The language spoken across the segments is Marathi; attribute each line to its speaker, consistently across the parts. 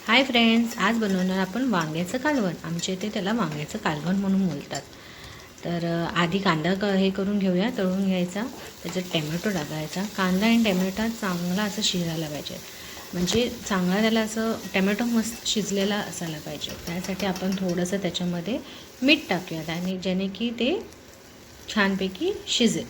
Speaker 1: हाय फ्रेंड्स, आज बनवणार आपण वांग्याचं कालवण. आमच्या इथे त्याला वांग्याचं कालवण म्हणून बोलतात. तर आधी कांदा हे करून घेऊया, तळून घ्यायचा. त्याच्यात टॅमॅटो टाकायचा. कांदा आणि टॅमॅटो चांगला असं शिजायला पाहिजे, म्हणजे चांगला त्याला असं टॅमॅटो मस्त शिजलेला असायला पाहिजे. त्यासाठी आपण थोडंसं त्याच्यामध्ये मीठ टाकूयात आणि ज्याने की ते छानपैकी शिजेल.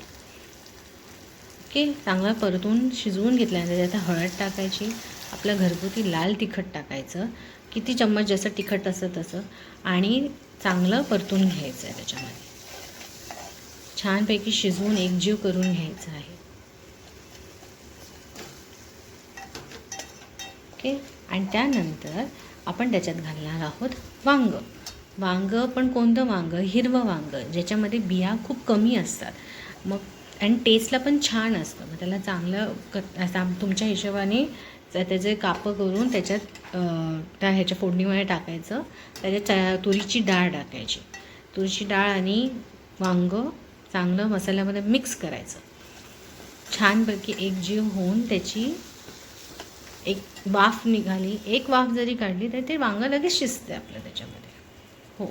Speaker 1: ओके, चांगला परतून शिजवून घेतल्यानंतर त्यात हळद टाकायची. आपलं घरगुती लाल तिखट टाकायचं, किती चम्मच जसं तिखट असं तसं, आणि चांगलं परतून घ्यायचं आहे. त्याच्यामध्ये छानपैकी शिजवून एकजीव करून घ्यायचं आहे. ओके, आणि त्यानंतर आपण त्याच्यात घालणार आहोत वांगं पण कोणतं वांगं? हिरवं वांगं, ज्याच्यामध्ये बिया खूप कमी असतात. मग आणि टेस्टला पण छान असतं. मग त्याला चांगलं असं तुमच्या हिशोबाने त्याचे कापं करून त्याच्यात त्या ह्याच्या फोडणीमध्ये टाकायचं. त्याच्यात तुरीची डाळ टाकायची. तुरीची डाळ आणि वांगं चांगलं मसाल्यामध्ये मिक्स करायचं. छानपैकी एकजीव होऊन त्याची एक वाफ निघाली, एक वाफ जरी काढली तरी ते वांगं लगेच शिजते आपलं त्याच्यामध्ये. हो,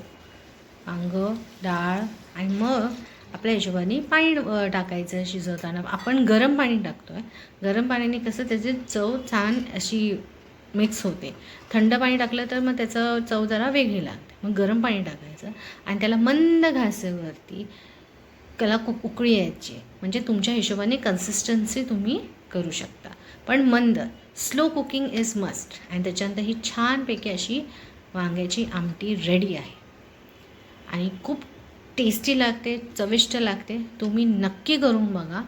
Speaker 1: वांगं, डाळ, आणि मग आपल्या हिशोबाने पाणी टाकायचं. शिजवताना आपण गरम पाणी टाकतो आहे. गरम पाण्याने कसं त्याची चव छान अशी मिक्स होते. थंड पाणी टाकलं तर मग त्याचं चव जरा वेगळी लागते. मग गरम पाणी टाकायचं आणि त्याला मंद गॅसवरती त्याला खूप उकळी यायची. म्हणजे तुमच्या हिशोबाने कन्सिस्टन्सी तुम्ही करू शकता, पण मंद. Slow cooking is must. आणि त्याच्यानंतर ही छानपैकी अशी वांग्याची आमटी रेडी आहे आणि खूप टेस्टी लागते, चविष्ट लागते. तुम्ही नक्की करून बघा.